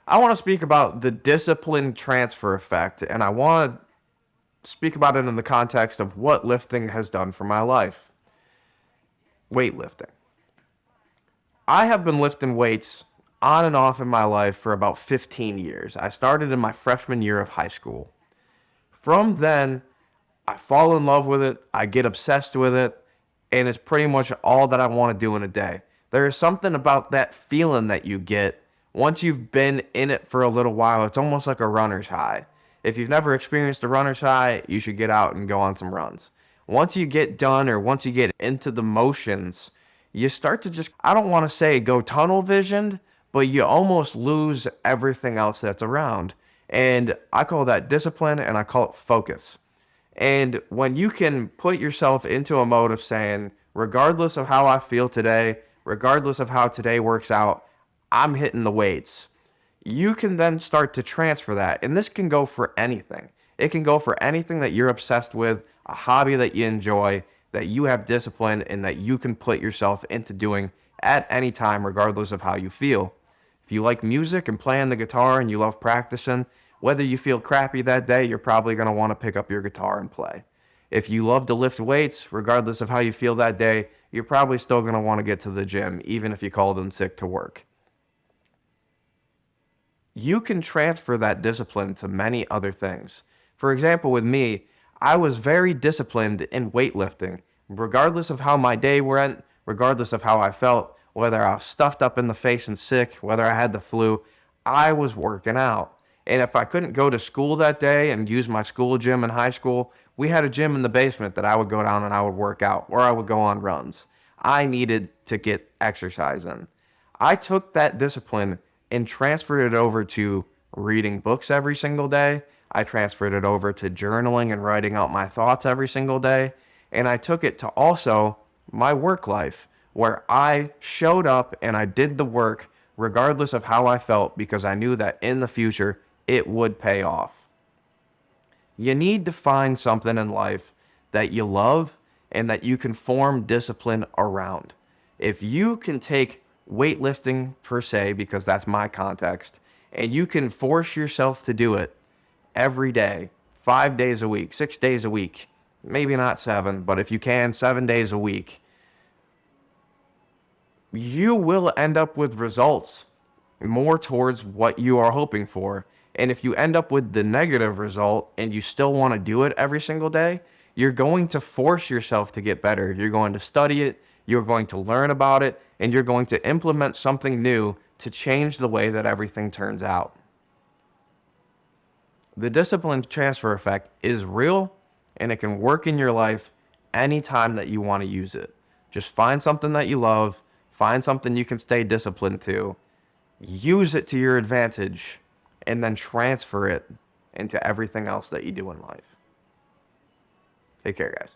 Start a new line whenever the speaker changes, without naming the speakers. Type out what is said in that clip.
I want to speak about the discipline transfer effect, and I want to speak about it in the context of what lifting has done for my life. Weightlifting. I have been lifting weights on and off in my life for about 15 years. I started in my freshman year of high school. From then, I fall in love with it, I get obsessed with it, and it's pretty much all that I want to do in a day. There is something about that feeling that you get once you've been in it for a little while. It's almost like a runner's high. If you've never experienced a runner's high, you should get out and go on some runs. Once you get done or once you get into the motions, you start to just, I don't want to say go tunnel visioned, but you almost lose everything else that's around. And I call that discipline and I call it focus. And when you can put yourself into a mode of saying, regardless of how I feel today, regardless of how today works out, I'm hitting the weights. You can then start to transfer that. And this can go for anything. It can go for anything that you're obsessed with, a hobby that you enjoy, that you have discipline and that you can put yourself into doing at any time, regardless of how you feel. If you like music and playing the guitar and you love practicing, whether you feel crappy that day, you're probably going to want to pick up your guitar and play. If you love to lift weights, regardless of how you feel that day, you're probably still going to want to get to the gym, even if you called in sick to work. You can transfer that discipline to many other things. For example, with me, I was very disciplined in weightlifting, regardless of how my day went, regardless of how I felt, whether I was stuffed up in the face and sick, whether I had the flu, I was working out. And if I couldn't go to school that day and use my school gym in high school, we had a gym in the basement that I would go down and I would work out, or I would go on runs. I needed to get exercise in. I took that discipline and transferred it over to reading books every single day. I transferred it over to journaling and writing out my thoughts every single day. And I took it to also my work life, where I showed up and I did the work regardless of how I felt because I knew that in the future it would pay off. You need to find something in life that you love and that you can form discipline around. If you can take weightlifting per se, because that's my context, and you can force yourself to do it every day, 5 days a week, 6 days a week, maybe not 7, but if you can, 7 days a week, you will end up with results more towards what you are hoping for. And if you end up with the negative result and you still want to do it every single day, you're going to force yourself to get better. You're going to study it, you're going to learn about it, and you're going to implement something new to change the way that everything turns out. The discipline transfer effect is real and it can work in your life anytime that you want to use it. Just find something that you love, find something you can stay disciplined to, use it to your advantage, and then transfer it into everything else that you do in life. Take care, guys.